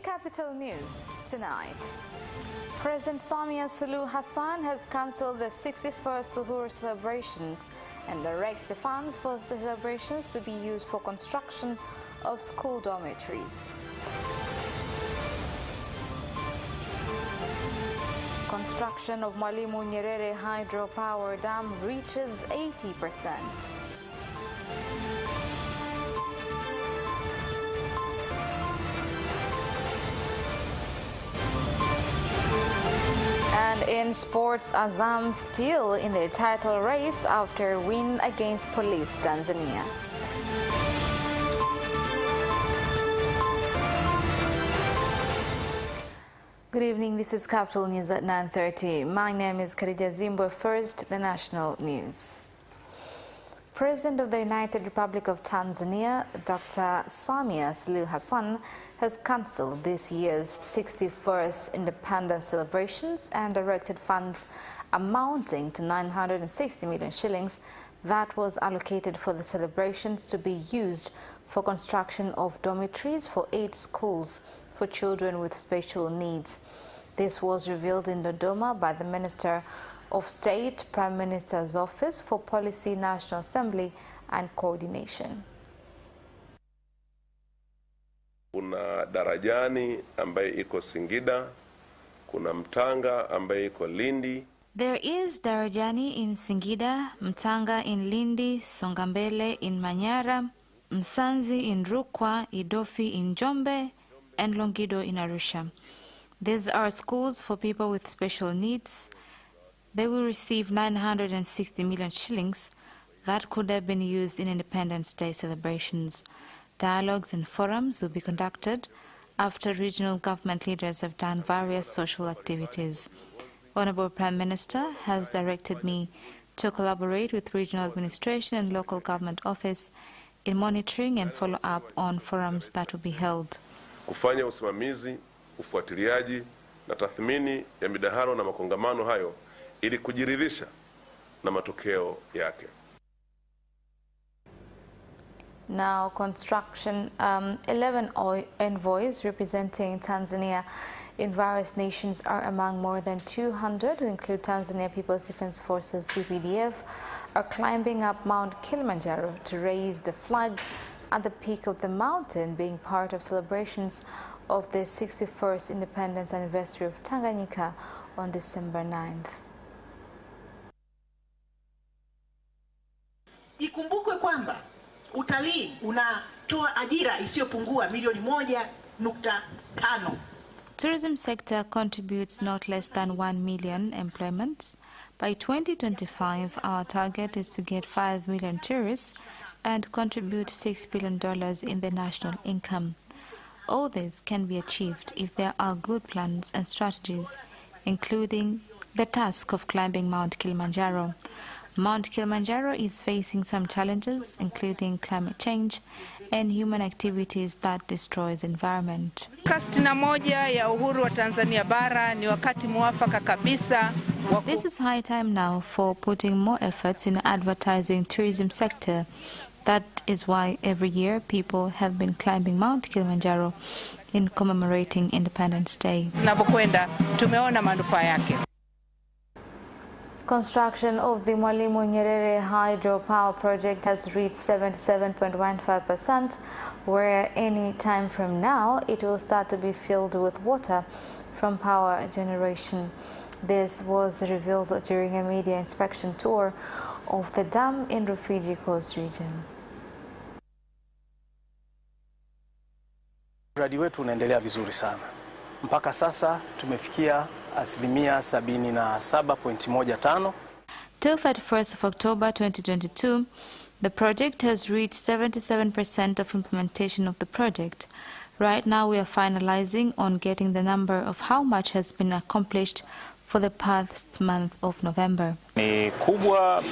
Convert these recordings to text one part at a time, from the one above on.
Capital News tonight. President Samia Suluhu Hassan has cancelled the 61st Uhuru celebrations and directs the funds for the celebrations to be used for construction of school dormitories. Construction of Mwalimu Nyerere hydropower dam reaches 80%. And in sports, Azam still in the title race after win against Police Tanzania. Good evening, this is Capital News at 9:30. My name is Khadija Zimbwe. First, the national news. President of the United Republic of Tanzania, Dr. Samia Suluhu Hassan, has cancelled this year's 61st independence celebrations and directed funds amounting to 960 million shillings that was allocated for the celebrations to be used for construction of dormitories for 8 schools for children with special needs. This was revealed in Dodoma by the Minister of State, Prime Minister's Office for Policy, National Assembly and Coordination. Kuna Darajani ambaye iko Singida, kuna Mtanga ambaye iko Lindi. There is Darajani in Singida, Mtanga in Lindi, Songambele in Manyara, Msanzi in Rukwa, Idofi in Njombe, and Longido in Arusha. These are schools for people with special needs. They will receive 960 million shillings that could have been used in Independence Day celebrations. Dialogues and forums will be conducted after regional government leaders have done various social activities. Honorable Prime Minister has directed me to collaborate with regional administration and local government office in monitoring and follow up on forums that will be held. Kufanya usimamizi, ufuatiliaji na tathmini ya midahalo na makongamano hayo ili kujiridhisha na matokeo yake. Now, construction, 11 envoys representing Tanzania in various nations are among more than 200 who include Tanzania People's Defense Forces, TPDF, are climbing up Mount Kilimanjaro to raise the flag at the peak of the mountain, being part of celebrations of the 61st independence anniversary of Tanganyika on December 9th. Ikumbukwe kwamba utalii unatoa ajira isiyopungua milioni 1.5. Tourism sector contributes not less than 1 million employments. By 2025, our target is to get 5 million tourists and contribute $6 billion in the national income. All this can be achieved if there are good plans and strategies, including the task of climbing Mount Kilimanjaro. Mount Kilimanjaro is facing some challenges, including climate change and human activities that destroys environment. ya uhuru wa Tanzania bara ni wakati mwafaka kabisa. This is high time now for putting more efforts in advertising tourism sector. That is why every year people have been climbing Mount Kilimanjaro in commemorating Independence Day. Tunavyokwenda tumeona manufaa yake. Construction of the Mwalimu Nyerere hydropower project has reached 77.15%, where any time from now it will start to be filled with water from power generation. This was revealed during a media inspection tour of the dam in Rufiji Coast region. Mradi wetu unaendelea vizuri sana. Mpaka sasa tumefikia asilimia 77.15. Till 31st of October 2022, the project has reached 77% of implementation of the project. Right now we are finalizing on getting the number of how much has been accomplished for the past month of November. Ni kubwa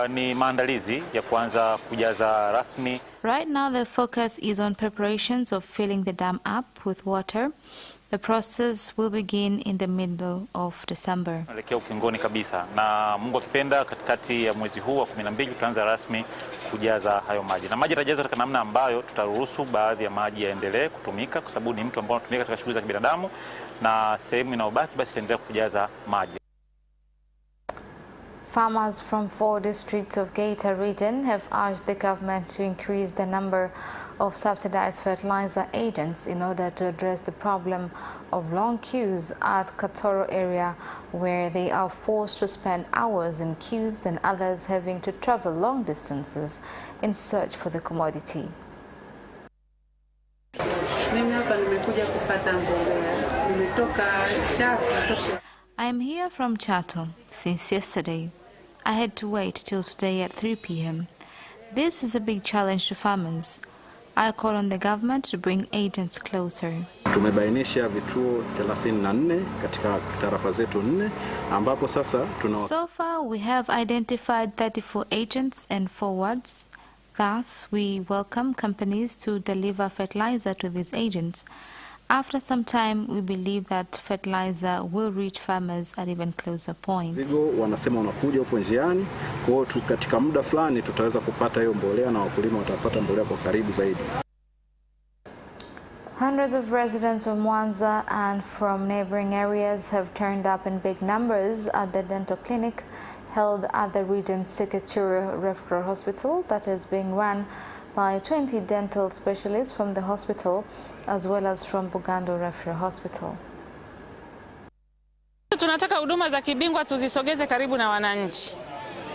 ni maandalizi ya kuanza kujaza rasmi. Right now the focus is on preparations of filling the dam up with water. The process will begin in the middle of December. Tunaelekea ukingoni kabisa na Mungu akipenda katikati ya mwezi huu wa 12 tutaanza rasmi kujaza hayo maji. Na maji yatajazwa katika namna ambayo tutaruhusu baadhi ya maji yaendelee kutumika kwa sababu ni mtu ambao anatumika katika shughuli za kibinadamu, na sehemu inayobaki basi itaendelea kujaza maji. Farmers from 4 districts of Geita region have urged the government to increase the number of subsidized fertilizer agents in order to address the problem of long queues at Katoro area, where they are forced to spend hours in queues and others having to travel long distances in search for the commodity. I am here from Chato since yesterday. I had to wait till today at 3 p.m. This is a big challenge to farmers. I call on the government to bring agents closer. Tumebainisha vituo 34 katika tarafa zetu 4 ambapo sasa So far we have identified 34 agents and 4 wards. Thus we welcome companies to deliver fertilizer to these agents. After some time, we believe that fertilizer will reach farmers at even closer points. Wanasema unakuja upo njiani, kwa hiyo katika muda fulani tutaweza kupata hiyo mbolea na wakulima watapata mbolea kwa karibu zaidi. Hundreds of residents of Mwanza and from neighboring areas have turned up in big numbers at the dental clinic held at the region's Seketura Referral Hospital that is being run by 20 dental specialists from the hospital as well as from Bugando Referral Hospital. Tunataka huduma za kibingwa tuzisogeze karibu na wananchi.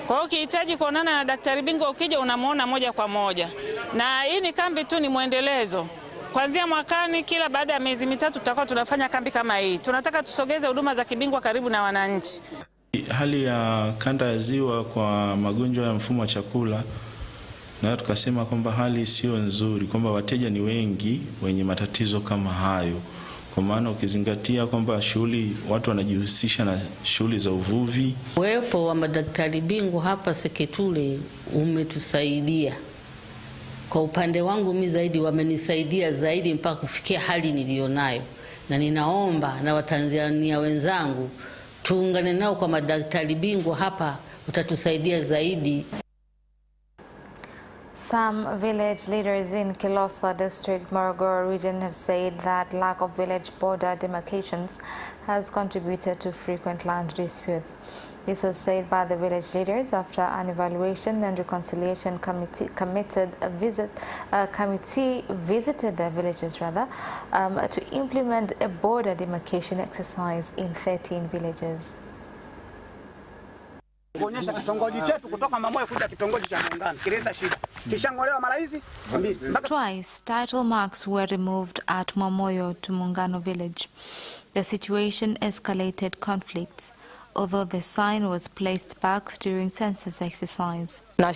Kwa hiyo ukihitaji kuonana na daktari bingwa ukija unamuona moja kwa moja. Na hii ni kambi tu, ni muendelezo. Kuanzia mwakani kila baada ya miezi mitatu tutakuwa tunafanya kambi kama hii. Tunataka tusogeze huduma za kibingwa karibu na wananchi. Hali ya kanda ya Ziwa kwa magonjwa ya mfumo wa chakula, na tukasema kwamba hali sio nzuri, kwamba wateja ni wengi wenye matatizo kama hayo. Kwa maana ukizingatia kwamba watu wanajihusisha na shughuli za uvuvi. Uwepo wa madaktari bingwa hapa Seketule umetusaidia. Kwa upande wangu mimi zaidi wamenisaidia zaidi mpaka kufikia hali nilionayo. Na ninaomba na Watanzania wenzangu tuungane nao kwa madaktari bingwa hapa, utatusaidia zaidi. Some village leaders in Kilosa district, Morogoro region have said that lack of village border demarcations has contributed to frequent land disputes. This was said by the village leaders after an evaluation and reconciliation committee visited the villages to implement a border demarcation exercise in 13 villages. Twice, title marks were removed at Mwamoyo to Muungano village. The situation escalated conflicts, although the sign was placed back during census exercise. I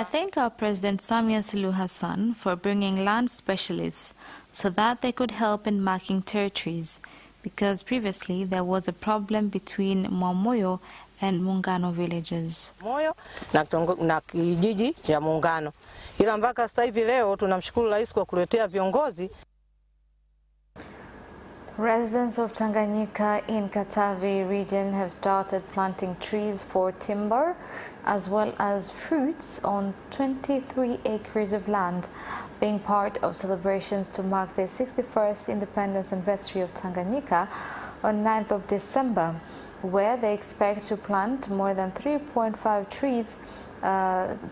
thank our President Samia Suluhu Hassan for bringing land specialists so that they could help in marking territories, because previously there was a problem between Mwamoyo and Muungano villages. Na kijiji cha Muungano. Ila mpaka sasa hivi leo tunamshukuru Rais kwa kuletea viongozi. Residents of Tanganyika in Katavi region have started planting trees for timber as well as fruits on 23 acres of land, being part of celebrations to mark the 61st independence anniversary of Tanganyika on 9th of December, where they expect to plant more than 3.5 trees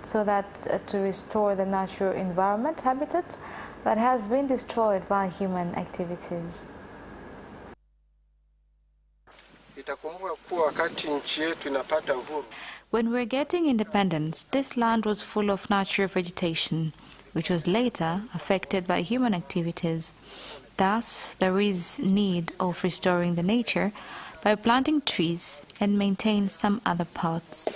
so that to restore the natural environment habitat that has been destroyed by human activities. When we're getting independence, this land was full of natural vegetation, which was later affected by human activities. Thus, there is need of restoring the nature by planting trees and maintain some other parts.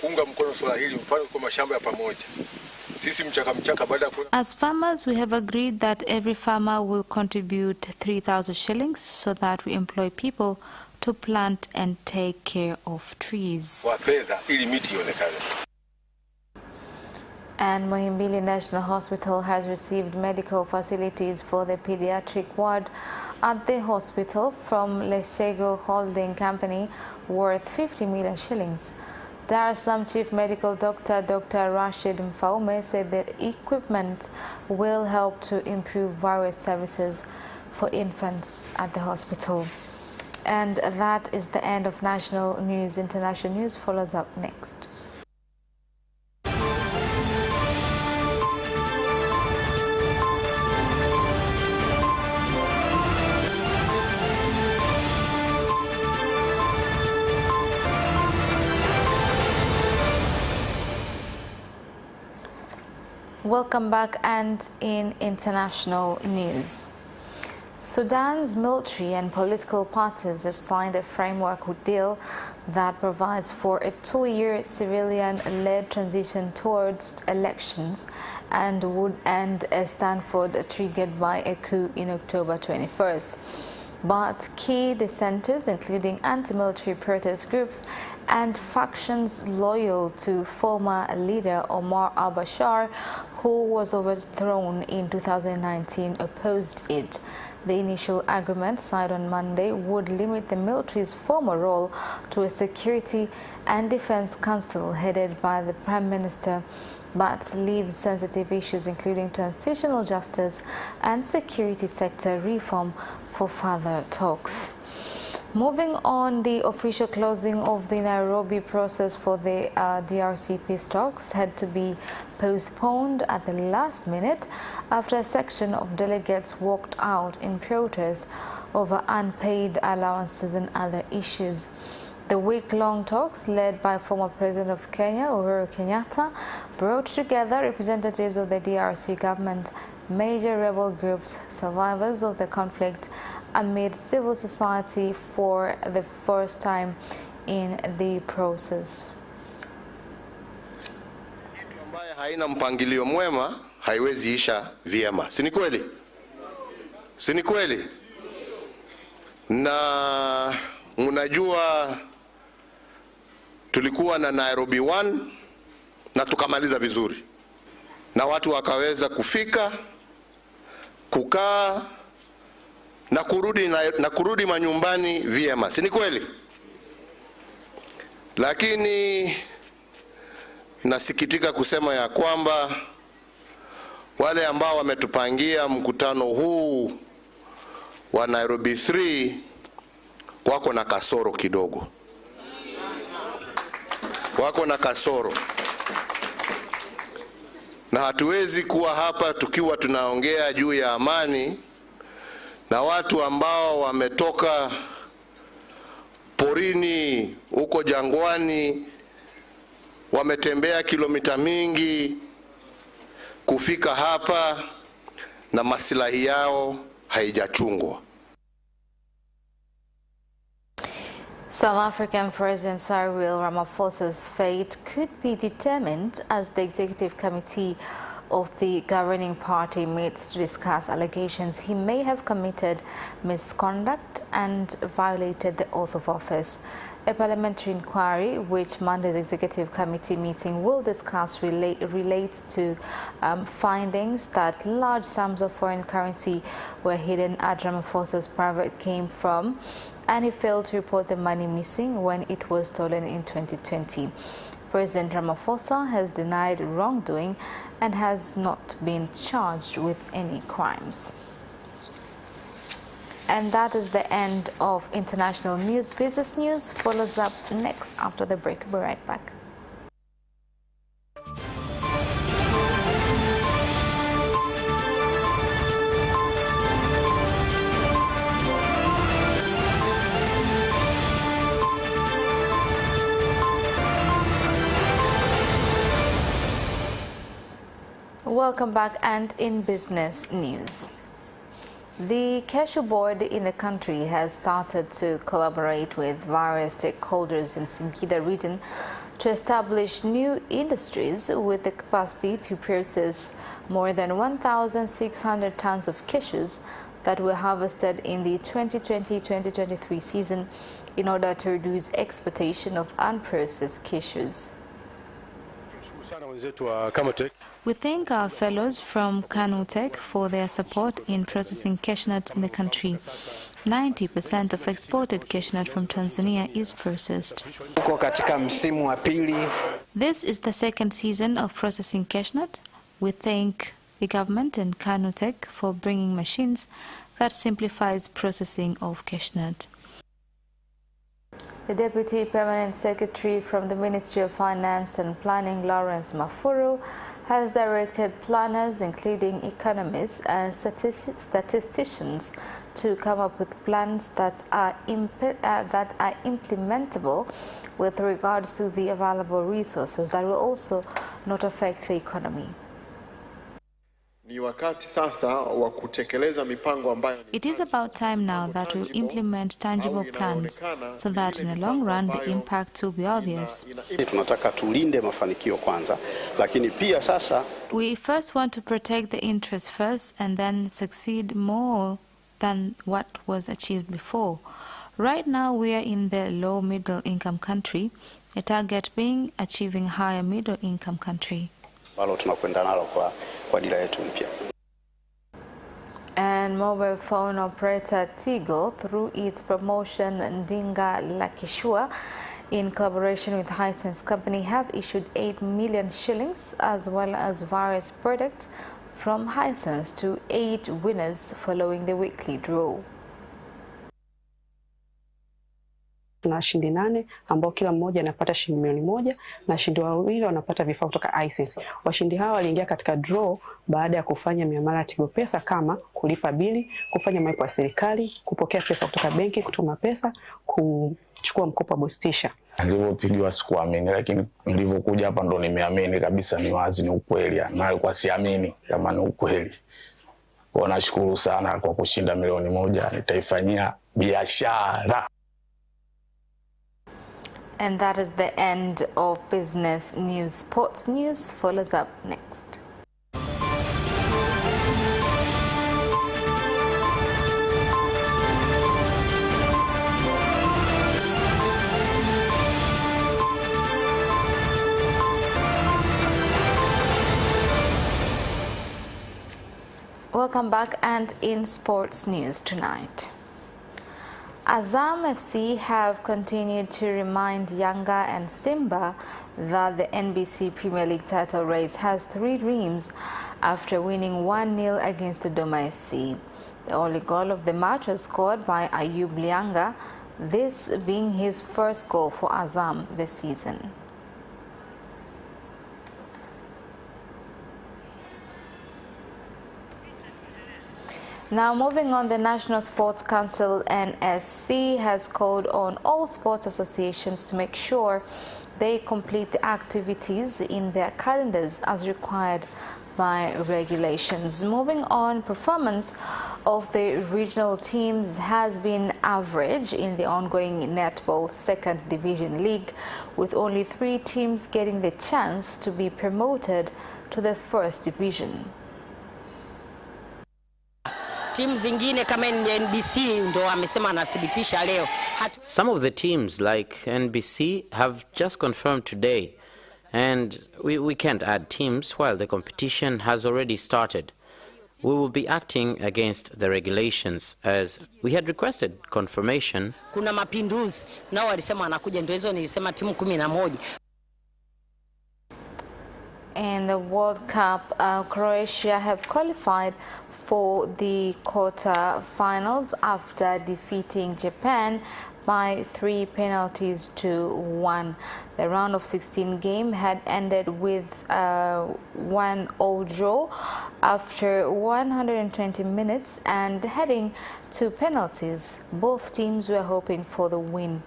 As farmers, we have agreed that every farmer will contribute 3,000 shillings so that we employ people to plant and take care of trees. And Muhimbili National Hospital has received medical facilities for the pediatric ward at the hospital from Leshego Holding Company worth 50 million shillings. Dar es Salaam Chief Medical Doctor Dr. Rashid Mfaume said the equipment will help to improve various services for infants at the hospital. And that is the end of national news. International news follows up next. Welcome back, and in international news. Sudan's military and political parties have signed a framework deal that provides for a 2-year civilian-led transition towards elections and would end a standstill triggered by a coup in October 21st. But key dissenters, including anti-military protest groups and factions loyal to former leader Omar al-Bashir, who was overthrown in 2019, opposed it. The initial agreement signed on Monday would limit the military's former role to a Security and Defense Council headed by the Prime Minister, but leaves sensitive issues including transitional justice and security sector reform for further talks. Moving on, the official closing of the Nairobi process for the DRC peace talks had to be postponed at the last minute after a section of delegates walked out in protest over unpaid allowances and other issues. The week-long talks, led by former President of Kenya, Uhuru Kenyatta, brought together representatives of the DRC government, major rebel groups, survivors of the conflict, amid civil society for the first time in the process. Ambaye haina mpangilio mwema haiwezi isha vyema. Si ni kweli? Si ni kweli? Na mnajua tulikuwa na Nairobi 1 na tukamaliza vizuri. Na watu wakaweza kufika, kukaa na kurudi manyumbani vyema. Si ni kweli? Lakini nasikitika kusema ya kwamba wale ambao wametupangia mkutano huu wa Nairobi 3 wako na kasoro kidogo. Wako na kasoro. Na hatuwezi kuwa hapa tukiwa tunaongea juu ya amani na watu ambao wametoka porini huko jangwani, wametembea kilomita mingi kufika hapa na maslahi yao haijachungwa. South African President Cyril Ramaphosa's fate could be determined as the executive committee of the governing party meets to discuss allegations he may have committed misconduct and violated the oath of office. A parliamentary inquiry, which Monday's executive committee meeting will discuss, relates to findings that large sums of foreign currency were hidden at Ramaphosa's private game from, and he failed to report the money missing when it was stolen in 2020. President Ramaphosa has denied wrongdoing and has not been charged with any crimes. And that is the end of international news. Business news follows up next after the break. We'll be right back. Welcome back, and in business news. The cashew board in the country has started to collaborate with various stakeholders in Singida region to establish new industries with the capacity to process more than 1,600 tons of cashews that were harvested in the 2020-2023 season in order to reduce exportation of unprocessed cashews. We thank our fellows from Canutech for their support in processing cashew nut in the country. 90% of exported cashew nut from Tanzania is processed. This is the second season of processing cashew nut. We thank the government and Canutech for bringing machines that simplifies processing of cashew nut. The Deputy Permanent Secretary from the Ministry of Finance and Planning, Lawrence Mafuru, has directed planners, including economists and statisticians, to come up with plans that are implementable with regards to the available resources that will also not affect the economy. It is about time now that we implement tangible plans so that in the long run the impact will be obvious. We first want to protect the interest first and then succeed more than what was achieved before. Right now we are in the low middle income country, the target being achieving higher middle income country. And mobile phone operator Tigo, through its promotion Ndinga Lakishua, in collaboration with Hisense Company, have issued 8 million shillings as well as various products from Hisense to 8 winners following the weekly draw. Tuna washindi 8 ambao kila mmoja anapata shilingi milioni 1 na washindi wawili wanapata vifaa kutoka Hisense. Washindi hawa waliingia katika draw baada ya kufanya miamala ya Tigo Pesa kama kulipa bili, kufanya malipo ya serikali, kupokea pesa kutoka benki, kutuma pesa, kuchukua mkopo wa Bostisha. Nilipopigiwa sikuamini, lakini nilipokuja hapa ndo nimeamini kabisa ni wazi, ni ukweli. Na alikuwa siamini kama ni ukweli. Kwa nashukuru sana kwa kushinda milioni 1, nitaifanyia biashara. And that is the end of business news. Sports news follows up next. Welcome back, and in sports news tonight, Azam FC have continued to remind Yanga and Simba that the NBC Premier League title race has 3 dreams after winning 1-0 against Dodoma FC. The only goal of the match was scored by Ayub Lianga, this being his first goal for Azam this season. Now moving on, the National Sports Council NSC has called on all sports associations to make sure they complete the activities in their calendars as required by regulations. Moving on, performance of the regional teams has been average in the ongoing Netball 2nd Division League, with only 3 teams getting the chance to be promoted to the 1st Division. Timu zingine kama NBC ndo amesema anathibitisha leo. Some of the teams like NBC have just confirmed today, and we can't add teams while the competition has already started. We will be acting against the regulations as we had requested confirmation. Kuna mapinduzi nao walisema anakuja, ndio hizo nilisema timu 11. In the World Cup, Croatia have qualified for the quarter-finals after defeating Japan by 3 penalties to 1. The round of 16 game had ended with a 1-0 draw after 120 minutes, and heading to penalties, both teams were hoping for the win.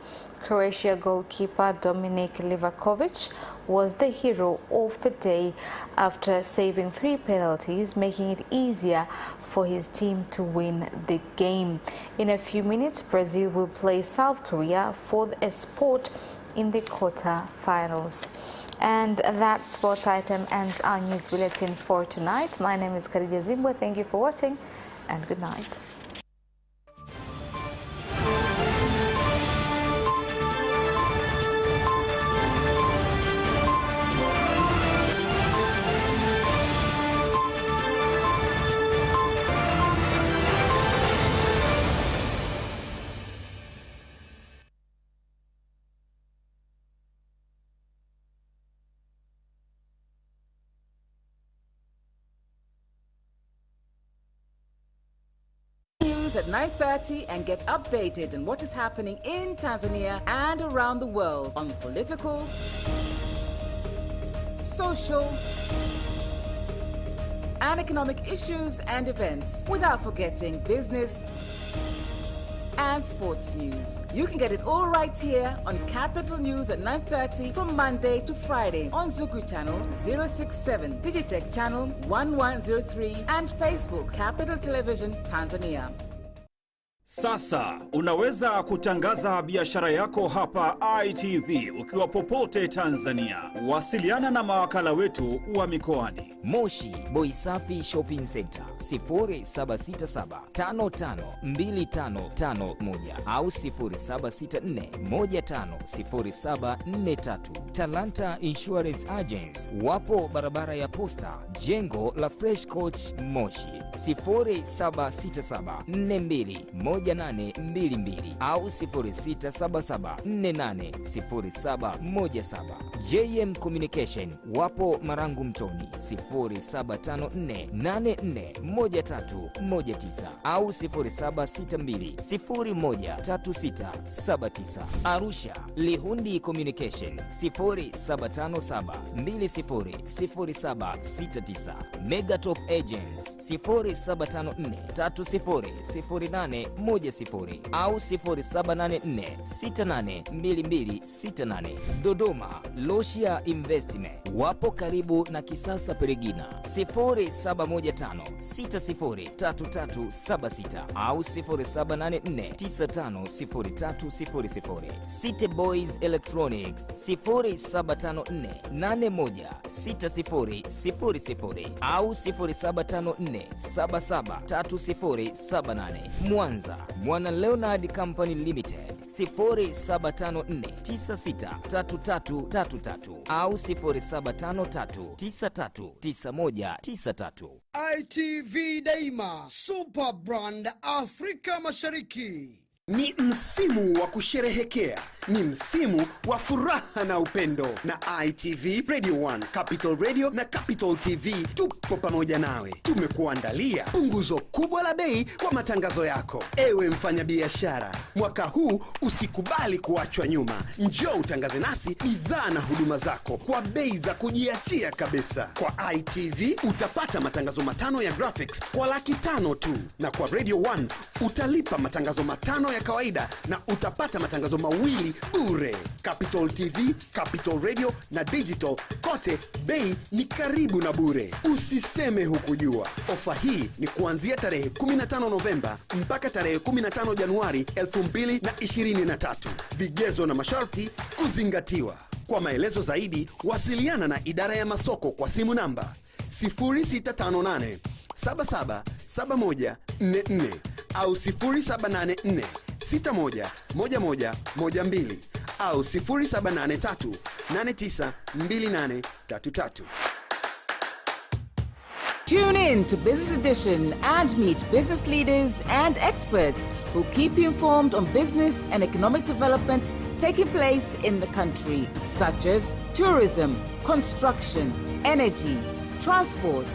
Croatia goalkeeper Dominik Livakovic was the hero of the day after saving 3 penalties, making it easier for his team to win the game. In a few minutes, Brazil will play South Korea for a spot in the quarter-finals. And that sports item ends our news bulletin for tonight. My name is Khadija Zimbwe. Thank you for watching, and good night. News at 9:30 and get updated on what is happening in Tanzania and around the world on political, social, and economic issues and events, without forgetting business and sports news. You can get it all right here on Capital News at 9:30 from Monday to Friday on Zuku Channel 067, Digitech Channel 1103 and Facebook Capital Television Tanzania. Sasa unaweza kutangaza biashara yako hapa ITV ukiwa popote Tanzania. Wasiliana na mawakala wetu wa mikoani. Moshi Boisafi Shopping Center 0767552551 au 0764150743. Talanta Insurance Agents wapo barabara ya Posta, jengo la Fresh Coach Moshi 0767421822 au 0677480717. JM Communication wapo Marangu Mtoni 0754841319 au 0762013679. Arusha Lihundi Communication 0757200769. Megatop Agents 0754300810 au 0784682268. Dodoma Loshia Investment wapo karibu na Kisasa Peregina 0715603376 au 0784950300. City Boys Electronics 0754816000 au 0754773078. Mwanza Mwana Leonard Company Limited 0754963333 au 0753939193. ITV Daima Super Brand Afrika Mashariki. Ni msimu wa kusherehekea, ni msimu wa furaha na upendo, na ITV Radio 1, Capital Radio na Capital TV tupo pamoja nawe. Tumekuandalia punguzo kubwa la bei kwa matangazo yako. Ewe mfanyabiashara, mwaka huu usikubali kuachwa nyuma. Njoo utangaze nasi bidhaa na huduma zako kwa bei za kujiachia kabisa. Kwa ITV utapata matangazo 5 ya graphics kwa Rr5,000 tu, na kwa Radio 1 utalipa matangazo 5 ya kawaida na utapata matangazo 2 bure. Capital TV, Capital Radio na Digital kote bei ni karibu na bure. Usiseme hukujua. Ofa hii ni kuanzia tarehe 15 Novemba mpaka tarehe 15 Januari 2023. Vigezo na masharti kuzingatiwa. Kwa maelezo zaidi wasiliana na idara ya masoko kwa simu namba 0658 777144 au 0784 611112 au 0783 892833. Tune in to Business Edition and meet business leaders and experts who keep you informed on business and economic developments taking place in the country, such as tourism, construction, energy, transport,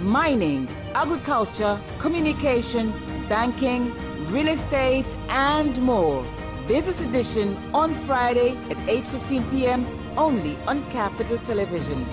mining, agriculture, communication, banking, real estate, and more. Business Edition on Friday at 8:15 p.m. only on Capital Television.